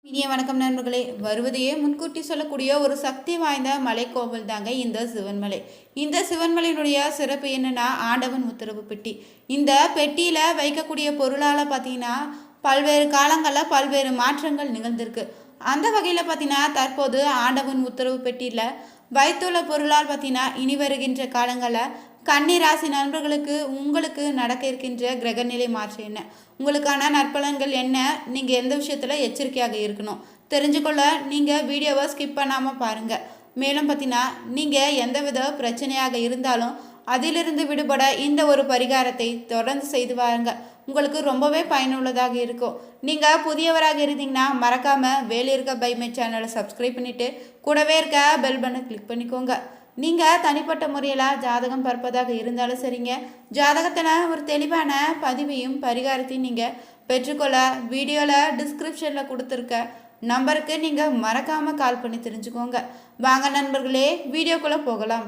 இனிய வணக்கம் நண்பர்களே. வருவதையே முன்கூட்டி சொல்லக்கூடிய ஒரு சக்தி வாய்ந்த மலைக்கோவில் தாங்க இந்த சிவன்மலை. இந்த சிவன்மலையினுடைய சிறப்பு என்னன்னா, ஆண்டவன் உத்தரவு பெட்டி. இந்த பெட்டியில் வைக்கக்கூடிய பொருளால் பார்த்தீங்கன்னா பல்வேறு காலங்களில் பல்வேறு மாற்றங்கள் நிகழ்ந்திருக்கு. அந்த வகையில் பார்த்தீங்கன்னா தற்போது ஆண்டவன் உத்தரவு பெட்டியில் வைத்துள்ள பொருளால் பார்த்தீங்கன்னா இனி வருகின்ற காலங்களில் கன்னி ராசி நண்பர்களுக்கு உங்களுக்கு நடக்க இருக்கின்ற கிரகநிலை மாற்றம் என்ன, உங்களுக்கான நற்பலன்கள் என்ன, நீங்கள் எந்த விஷயத்தில் எச்சரிக்கையாக இருக்கணும் தெரிஞ்சுக்கொள்ள நீங்கள் வீடியோவை ஸ்கிப் பண்ணாமல் பாருங்கள். மேலும் பார்த்தீங்கன்னா நீங்கள் எந்தவித பிரச்சனையாக இருந்தாலும் அதிலிருந்து விடுபட இந்த ஒரு பரிகாரத்தை தொடர்ந்து செய்து வாருங்க. உங்களுக்கு ரொம்பவே பயனுள்ளதாக இருக்கும். நீங்கள் புதியவராக இருந்தீங்கன்னா மறக்காமல் வேலை இருக்க பைமை சேனலை சப்ஸ்கிரைப் பண்ணிவிட்டு கூடவே இருக்க பெல் பட்டனை கிளிக் பண்ணிக்கோங்க. நீங்கள் தனிப்பட்ட முறையில் ஜாதகம் பார்ப்பதாக இருந்தாலும் சரிங்க, ஜாதகத்தில் ஒரு தெளிவான பதிவையும் பரிகாரத்தையும் நீங்கள் பெற்றுக்கொள்ள வீடியோவில் டிஸ்கிரிப்ஷனில் கொடுத்துருக்க நம்பருக்கு நீங்கள் மறக்காமல் கால் பண்ணி தெரிஞ்சுக்கோங்க. வாங்க நண்பர்களே, வீடியோக்குள்ளே போகலாம்.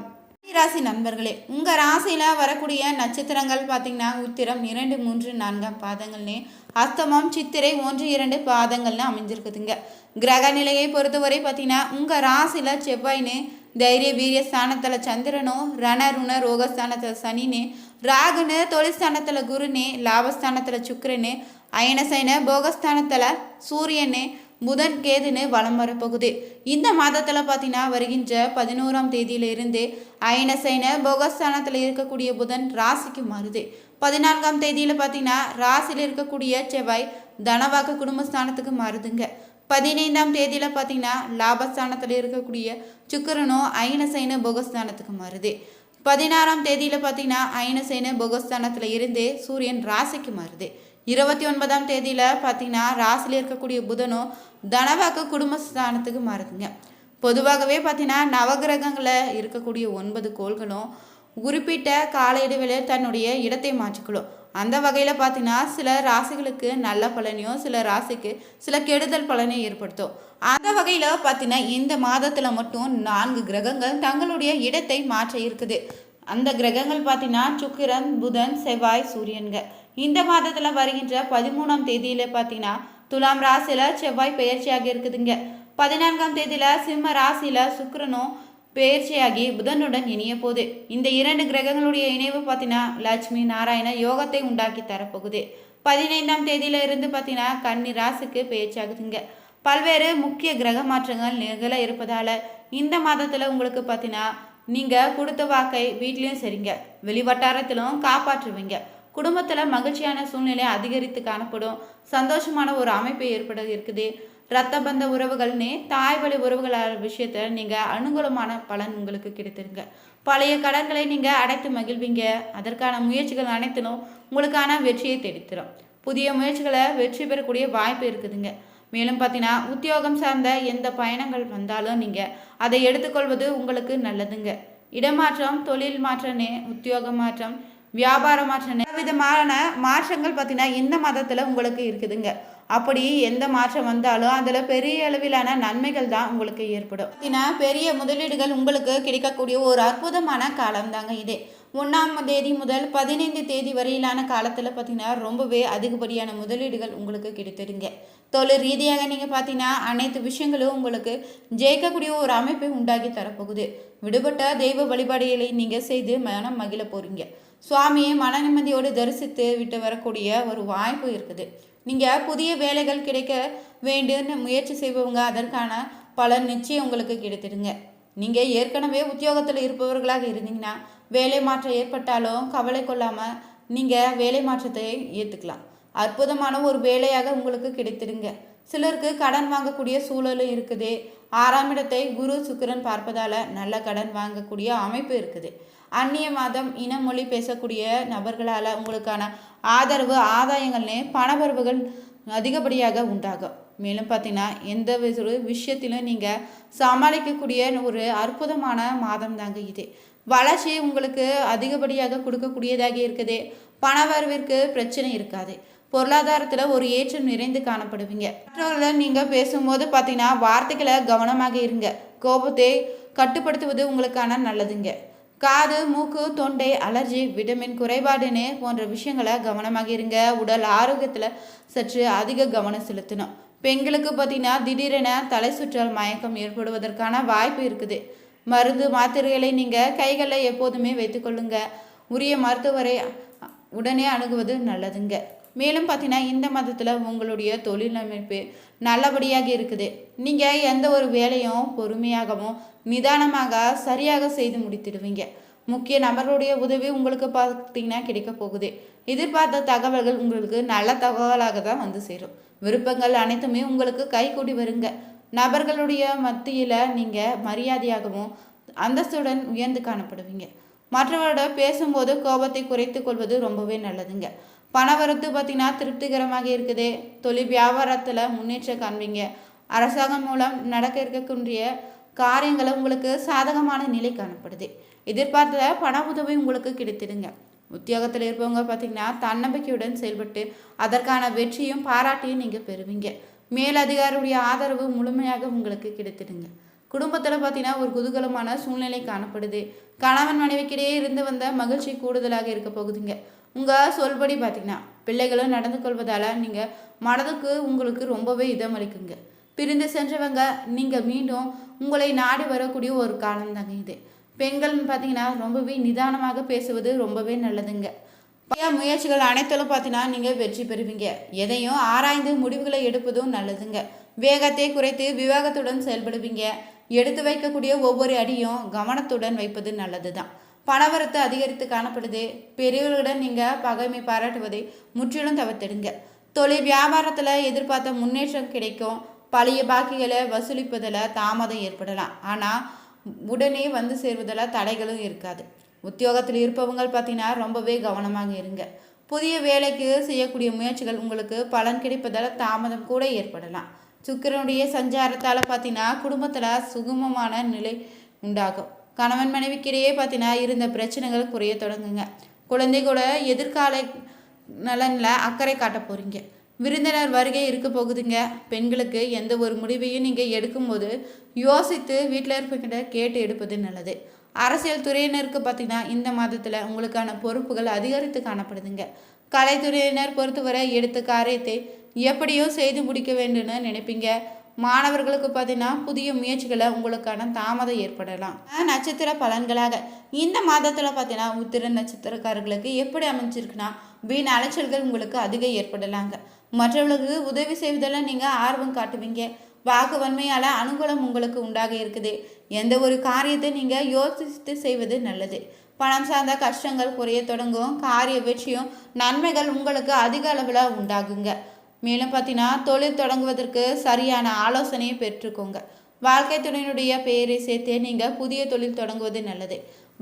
ராசி நண்பர்களே, உங்கள் ராசியில் வரக்கூடிய நட்சத்திரங்கள் பார்த்தீங்கன்னா உத்திரம் 2, 3, 4 பாதங்கள்னே, அஸ்தமம், சித்திரை 1, 2 பாதங்கள்னு அமைஞ்சிருக்குதுங்க. கிரக நிலையை பொறுத்தவரை பார்த்தீங்கன்னா உங்கள் ராசியில் செவ்வாய்னு தைரிய வீரிய ஸ்தானத்தில் சந்திரனோ, ரணருண ரோகஸ்தானத்தில் சனினே, ராகுன்னு தொழிற்ஸ்தானத்தில் குருனே, லாபஸ்தானத்தில் சுக்கிரனே, அயனசைன போகஸ்தானத்தில் சூரியனே, புதன் கேதுன்னு வலம் வரப்போகுது. இந்த மாதத்தில் பார்த்தீங்கன்னா வருகின்ற 11ஆம் தேதியிலிருந்து அயனசைன போகஸ்தானத்தில் இருக்கக்கூடிய புதன் ராசிக்கு மாறுது. 14ஆம் தேதியில் பார்த்தீங்கன்னா ராசியில் இருக்கக்கூடிய செவ்வாய் தனவாக்கு குடும்பஸ்தானத்துக்கு மாறுதுங்க. 15ஆம் தேதியில் பார்த்தீங்கன்னா லாபஸ்தானத்தில் இருக்கக்கூடிய சுக்கிரனோ அயனசைன போகஸ்தானத்துக்கு மாறுது. 16ஆம் தேதியில் பார்த்தீங்கன்னா அயனசைன போகஸ்தானத்தில் இருந்து சூரியன் ராசிக்கு மாறுது. 29ஆம் தேதியில் பார்த்தீங்கன்னா ராசியில் இருக்கக்கூடிய புதனோ தனவாக்கு குடும்பஸ்தானத்துக்கு மாறுதுங்க. பொதுவாகவே பார்த்தீங்கன்னா நவகிரகங்களில் இருக்கக்கூடிய 9 கோள்களும் குறிப்பிட்ட கால இடைவெளியில் தன்னுடைய இடத்தை மாற்றிக்கொள்ளும். அந்த வகையில் பார்த்தீங்கன்னா சில ராசிகளுக்கு நல்ல பலனையும் சில ராசிக்கு சில கெடுதல் பலனையும் ஏற்படுத்தும். அந்த வகையில் பார்த்தீங்கன்னா இந்த மாதத்தில் மட்டும் 4 கிரகங்கள் தங்களுடைய இடத்தை மாற்ற இருக்குது. அந்த கிரகங்கள் பார்த்தீங்கன்னா சுக்கிரன், புதன், செவ்வாய், சூரியன்க. இந்த மாதத்தில் வருகின்ற 13ஆம் தேதியில் பார்த்தீங்கன்னா துலாம் ராசியில் செவ்வாய் பெயர்ச்சியாக இருக்குதுங்க. 14ஆம் தேதியில் சிம்ம ராசியில் சுக்கிரனும் பெயர்ச்சியாகி புதனுடன் இணைய போகுது. இந்த 2 கிரகங்களுடைய இணைவு பார்த்தீங்கன்னா லட்சுமி நாராயண யோகத்தை உண்டாக்கி தரப்போகுது. 15ஆம் தேதியில இருந்து பார்த்தீங்கன்னா கன்னி ராசிக்கு பெயர்ச்சியாகுதுங்க. பல்வேறு முக்கிய கிரக மாற்றங்கள் நிகழ இருப்பதால் இந்த மாதத்தில் உங்களுக்கு பார்த்தீங்கன்னா நீங்கள் கொடுத்த வாக்கை வீட்லேயும் சரிங்க, வெளிவட்டாரத்திலும் காப்பாற்றுவீங்க. குடும்பத்தில் மகிழ்ச்சியான சூழ்நிலை அதிகரித்து காணப்படும். சந்தோஷமான ஒரு அமைப்பு ஏற்பட இருக்குது. இரத்த பந்த உறவுகள்னே தாய் வழி உறவுகள் விஷயத்தில் நீங்கள் அனுகூலமான பலன் உங்களுக்கு கிடைத்திருங்க. பழைய கடன்களை நீங்கள் அடைத்து மகிழ்வீங்க. அதற்கான முயற்சிகள் அனைத்திலும் உங்களுக்கான வெற்றியை தேடித்தரும். புதிய முயற்சிகளை வெற்றி பெறக்கூடிய வாய்ப்பு இருக்குதுங்க. மேலும் பார்த்தீங்கன்னா உத்தியோகம் சார்ந்த எந்த பயணங்கள் வந்தாலும் நீங்கள் அதை எடுத்துக்கொள்வது உங்களுக்கு நல்லதுங்க. இடமாற்றம், தொழில் மாற்றனே, உத்தியோக மாற்றம், வியாபார மாற்றனே விதமான மாற்றங்கள் பார்த்தீங்கன்னா இந்த மாதத்தில் உங்களுக்கு இருக்குதுங்க. அப்படி எந்த மாற்றம் வந்தாலும் அதில் பெரிய அளவிலான நன்மைகள் தான் உங்களுக்கு ஏற்படும். பார்த்தீங்கன்னா பெரிய முதலீடுகள் உங்களுக்கு கிடைக்கக்கூடிய ஒரு அற்புதமான காலம் தாங்க இது. 1ஆம் தேதி முதல் 15 தேதி வரையிலான காலத்தில் பார்த்தீங்கன்னா ரொம்பவே அதிகப்படியான முதலீடுகள் உங்களுக்கு கிடைத்திருங்க. தொழில் ரீதியாக நீங்கள் பார்த்தீங்கன்னா அனைத்து விஷயங்களும் உங்களுக்கு ஜெயிக்கக்கூடிய ஒரு அமைப்பை உண்டாக்கி தரப்போகுது. விடுபட்ட தெய்வ வழிபாடுகளை நீங்கள் செய்து மனம் மகிழ போகிறீங்க. சுவாமியை மன நிம்மதியோடு தரிசித்து விட்டு வரக்கூடிய ஒரு வாய்ப்பு இருக்குது. நீங்கள் புதிய வேலைகள் கிடைக்க வேண்டும்னு முயற்சி செய்பவங்க அதற்கான பலன் நிச்சயம் உங்களுக்கு கிடைத்திடுங்க. நீங்கள் ஏற்கனவே உத்தியோகத்தில் இருப்பவர்களாக இருந்தீங்கன்னா வேலை மாற்றம் ஏற்பட்டாலும் கவலை கொள்ளாமல் நீங்கள் வேலை மாற்றத்தை ஏற்றுக்கலாம். அற்புதமான ஒரு வேலையாக உங்களுக்கு கிடைத்திடுங்க. சிலருக்கு கடன் வாங்கக்கூடிய சூழலும் இருக்குது. 6ஆம் இடத்தை குரு சுக்கிரன் பார்ப்பதால் நல்ல கடன் வாங்கக்கூடிய அமைப்பு இருக்குது. அந்நிய மதம் இன மொழி பேசக்கூடிய நபர்களால் உங்களுக்கான ஆதரவு ஆதாயங்கள்னே பணவரவுகள் அதிகப்படியாக உண்டாகும். மேலும் பார்த்தீங்கன்னா எந்த ஒரு விஷயத்திலும் நீங்கள் சமாளிக்கக்கூடிய ஒரு அற்புதமான மாதம் தாங்க இது. வளர்ச்சி உங்களுக்கு அதிகப்படியாக கொடுக்கக்கூடியதாக இருக்குது. பணவரவிற்கு பிரச்சனை இருக்காது. பொருளாதாரத்தில் ஒரு ஏற்றம் நிறைந்து காணப்படுவீங்க. மற்றவர்களை நீங்கள் பேசும்போது பார்த்தீங்கன்னா வார்த்தைகளை கவனமாக இருங்க. கோபத்தை கட்டுப்படுத்துவது உங்களுக்கான நல்லதுங்க. காது, மூக்கு, தொண்டை அலர்ஜி, விட்டமின் குறைபாடுன்னு போன்ற விஷயங்களை கவனமாக இருங்க. உடல் ஆரோக்கியத்தில் சற்று அதிக கவனம் செலுத்தணும். பெண்களுக்கு பார்த்தீங்கன்னா திடீரென தலை சுற்றல் மயக்கம் ஏற்படுவதற்கான வாய்ப்பு இருக்குது. மருந்து மாத்திரைகளை நீங்கள் கைகளில் எப்போதுமே வைத்துக்கொள்ளுங்க. உரிய மருத்துவரை உடனே அணுகுவது நல்லதுங்க. மேலும் பார்த்தீங்கன்னா இந்த மாதத்தில் உங்களுடைய தொழில் அமைப்பு நல்லபடியாக இருக்குது. நீங்கள் எந்த ஒரு வேலையும் பொறுமையாகவும் நிதானமாக சரியாக செய்து முடித்திடுவீங்க. முக்கிய நபர்களுடைய உதவி உங்களுக்கு பார்த்தீங்கன்னா கிடைக்க போகுது. எதிர்பார்த்த தகவல்கள் உங்களுக்கு நல்ல தகவலாக தான் வந்து சேரும். விருப்பங்கள் அனைத்துமே உங்களுக்கு கைகூடி வருங்க. நபர்களுடைய மத்தியில் நீங்கள் மரியாதையாகவும் அந்தஸ்துடன் உயர்ந்து காணப்படுவீங்க. மற்றவரோட பேசும்போது கோபத்தை குறைத்து கொள்வது ரொம்பவே நல்லதுங்க. பணவரத்து பார்த்தீங்கன்னா திருப்திகரமாக இருக்குது. தொழில் வியாபாரத்தில் முன்னேற்றம் காண்பீங்க. அரசாங்கம் மூலம் நடக்க இருக்கக்கூடிய காரியங்களை உங்களுக்கு சாதகமான நிலை காணப்படுது. எதிர்பார்த்த பண உதவி உங்களுக்கு கிடைத்திடுங்க. உத்தியோகத்தில் இருப்பவங்க பார்த்தீங்கன்னா தன்னம்பிக்கையுடன் செயல்பட்டு அதற்கான வெற்றியும் பாராட்டியும் நீங்கள் பெறுவீங்க. மேலதிகாரியுடைய ஆதரவு முழுமையாக உங்களுக்கு கிடைத்திடுங்க. குடும்பத்தில் பார்த்தீங்கன்னா ஒரு குதூகலமான சூழ்நிலை காணப்படுது. கணவன் மனைவிக்கிடையே இருந்து வந்த மகிழ்ச்சி கூடுதலாக இருக்க போகுதுங்க. உங்கள் சொல்படி பார்த்தீங்கன்னா பிள்ளைகளும் நடந்து கொள்வதால் நீங்கள் மனதுக்கு உங்களுக்கு ரொம்பவே இதமளிக்குங்க. பிரிந்து சென்றவங்க நீங்கள் மீண்டும் உங்களை நாடி வரக்கூடிய ஒரு காலம் தாங்க இது. பெண்கள் பார்த்தீங்கன்னா ரொம்பவே நிதானமாக பேசுவது ரொம்பவே நல்லதுங்க. முயற்சிகள் அனைத்திலும் பார்த்தீங்கன்னா நீங்கள் வெற்றி பெறுவீங்க. எதையும் ஆராய்ந்து முடிவுகளை எடுப்பதும் நல்லதுங்க. வேகத்தை குறைத்து விவேகத்துடன் செயல்படுவீங்க. எடுத்து வைக்கக்கூடிய ஒவ்வொரு அடியும் கவனத்துடன் வைப்பது நல்லது தான். பணவரத்து அதிகரித்து காணப்படுது. பெரியவர்களுடன் நீங்கள் பகைமை பாராட்டுவதை முற்றிலும் தவிர்த்திடுங்க. தொழில் வியாபாரத்தில் எதிர்பார்த்த முன்னேற்றம் கிடைக்கும். பழைய பாக்கிகளை வசூலிப்பதில் தாமதம் ஏற்படலாம். ஆனால் உடனே வந்து சேர்வதில் தடைகளும் இருக்காது. உத்தியோகத்தில் இருப்பவங்க பார்த்தீங்கன்னா ரொம்பவே கவனமாக இருங்க. புதிய வேலைக்கு செய்யக்கூடிய முயற்சிகள் உங்களுக்கு பலன் கிடைப்பதால் தாமதம் கூட ஏற்படலாம். சுக்கிரனுடைய சஞ்சாரத்தால் பார்த்தீங்கன்னா குடும்பத்தில் சுகமமான நிலை உண்டாகும். கணவன் மனைவிக்கிடையே பார்த்தீங்கன்னா இருந்த பிரச்சனைகள் குறைய தொடங்குங்க. குழந்தை கூட எதிர்கால நலனில் அக்கறை காட்ட போகிறீங்க. விருந்தினர் வருகை இருக்க போகுதுங்க. பெண்களுக்கு எந்த ஒரு முடிவையும் நீங்கள் எடுக்கும்போது யோசித்து வீட்டில் இருப்பவங்கிட்ட கேட்டு எடுப்பது நல்லது. அரசியல் துறையினருக்கு பார்த்தீங்கன்னா இந்த மாதத்தில் உங்களுக்கான பொறுப்புகள் அதிகரித்து காணப்படுதுங்க. கலைத்துறையினர் பொறுத்தவரை எடுத்த காரியத்தை எப்படியோ செய்து முடிக்க வேண்டும்னு நினைப்பீங்க. மாணவர்களுக்கு பார்த்தீங்கன்னா புதிய முயற்சிகளை உங்களுக்கான தாமதம் ஏற்படலாம். நட்சத்திர பலன்களாக இந்த மாதத்தில் பார்த்தீங்கன்னா உத்திர நட்சத்திரக்காரர்களுக்கு எப்படி அமைஞ்சிருக்குன்னா வீண் அலைச்சல்கள் உங்களுக்கு அதிகம் ஏற்படலாங்க. மற்றவர்களுக்கு உதவி செய்வதில் நீங்கள் ஆர்வம் காட்டுவீங்க. வாக்கு வன்மையால் அனுகூலம் உங்களுக்கு உண்டாக இருக்குது. எந்த ஒரு காரியத்தை நீங்கள் யோசித்து செய்வது நல்லது. பணம் சார்ந்த கஷ்டங்கள் குறைய தொடங்கும். காரிய வெற்றியும் நன்மைகள் உங்களுக்கு அதிக அளவில் உண்டாகுங்க. மேலும் பார்த்தீங்கன்னா தொழில் தொடங்குவதற்கு சரியான ஆலோசனையை பெற்றுக்கோங்க. வாழ்க்கை துணையினுடைய பெயரை சேர்த்து நீங்கள் புதிய தொழில் தொடங்குவது நல்லது.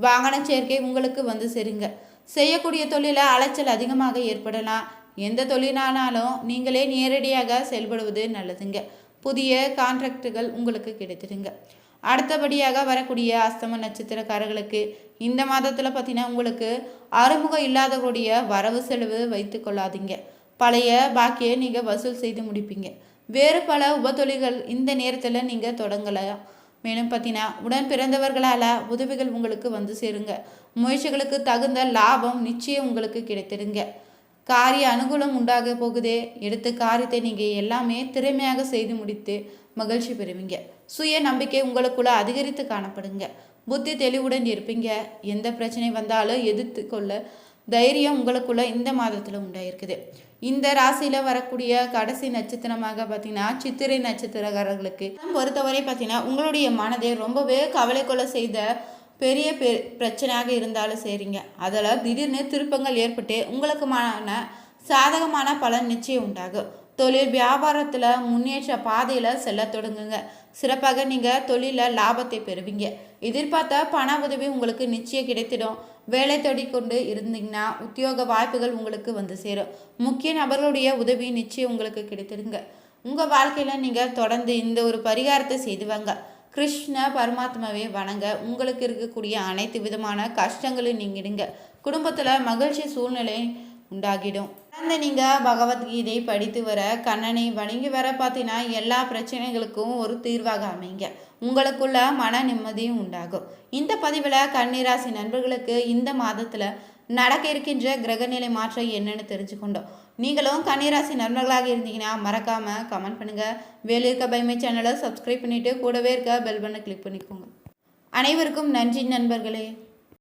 வாகன சேர்க்கை உங்களுக்கு வந்து சேருங்க. செய்யக்கூடிய தொழில அலைச்சல் அதிகமாக ஏற்படலாம். எந்த தொழிலானாலும் நீங்களே நேரடியாக செயல்படுவது நல்லதுங்க. புதிய கான்ட்ராக்டுகள் உங்களுக்கு கிடைத்திடுங்க. அடுத்தபடியாக வரக்கூடிய அஸ்தம நட்சத்திரக்காரர்களுக்கு இந்த மாதத்தில் பார்த்தீங்கன்னா உங்களுக்கு அறிமுகம் இல்லாதவருடைய வரவு செலவு வைத்து கொள்ளாதீங்க. பழைய பாக்கியை நீங்கள் வசூல் செய்து முடிப்பீங்க. வேறு பல உபத்தொழில்கள் இந்த நேரத்தில் நீங்கள் தொடங்கலாம். மேலும் பார்த்தீங்கன்னா உடன் பிறந்தவர்களால் உதவிகள் உங்களுக்கு வந்து சேருங்க. முயற்சிகளுக்கு தகுந்த லாபம் நிச்சயம் உங்களுக்கு கிடைத்திடுங்க. காரிய அனுகூலம் உண்டாக போகுது. எடுத்த காரியத்தை நீங்கள் எல்லாமே திறமையாக செய்து முடித்து மகிழ்ச்சி பெறுவீங்க. சுய நம்பிக்கை உங்களுக்குள்ள அதிகரித்து காணப்படுங்க. புத்தி தெளிவுடன் இருப்பீங்க. எந்த பிரச்சனை வந்தாலும் எதிர்த்து கொள்ள தைரியம் உங்களுக்குள்ள இந்த மாதத்தில் உண்டாயிருக்குது. இந்த ராசியில் வரக்கூடிய கடைசி நட்சத்திரமாக பார்த்தீங்கன்னா சித்திரை நட்சத்திரக்காரர்களுக்கு பொறுத்தவரை பார்த்தீங்கன்னா உங்களுடைய மனதை ரொம்பவே கவலை கொள்ள செய்த பெரிய பிரச்சனையாக இருந்தாலும் சரிங்க. அதில் திடீர்னு திருப்பங்கள் ஏற்பட்டு உங்களுக்குமான சாதகமான பலன் நிச்சயம் உண்டாகும். தொழில் வியாபாரத்தில் முன்னேற்ற பாதையில் செல்ல தொடங்குங்க. சிறப்பாக நீங்கள் தொழிலில் லாபத்தை பெறுவீங்க. எதிர்பார்த்த பண உதவி உங்களுக்கு நிச்சயம் கிடைத்திடும். வேலை தேடிக்கொண்டு இருந்தீங்கன்னா உத்தியோக வாய்ப்புகள் உங்களுக்கு வந்து சேரும். முக்கிய நபர்களுடைய உதவி நிச்சயம் உங்களுக்கு கிடைத்திடுங்க. உங்கள் வாழ்க்கையில் நீங்கள் தொடர்ந்து இந்த ஒரு பரிகாரத்தை செய்துவாங்க. கிருஷ்ண பரமாத்மாவை வணங்க உங்களுக்கு இருக்கக்கூடிய அனைத்து விதமான கஷ்டங்களையும் நீங்கிடுங்க. குடும்பத்தில் மகிழ்ச்சி சூழ்நிலை உண்டாகிடும். அந்த நீங்கள் பகவத்கீதை படித்து வர கண்ணனை வணங்கி வர பார்த்தீங்கன்னா எல்லா பிரச்சனைகளுக்கும் ஒரு தீர்வாக அமைங்க. உங்களுக்குள்ள மன நிம்மதியும் உண்டாகும். இந்த பதிவில் கன்னிராசி நண்பர்களுக்கு இந்த மாதத்தில் நடக்க இருக்கின்ற கிரகநிலை மாற்றம் என்னன்னு தெரிஞ்சுக்கொண்டோம். நீங்களும் கன்னிராசி நண்பர்களாக இருந்தீங்கன்னா மறக்காமல் கமெண்ட் பண்ணுங்கள். வேலு இருக்க பைமை சேனலை சப்ஸ்கிரைப் பண்ணிவிட்டு கூடவே இருக்க பெல் பட்டனை கிளிக் பண்ணிக்கோங்க. அனைவருக்கும் நன்றி நண்பர்களே.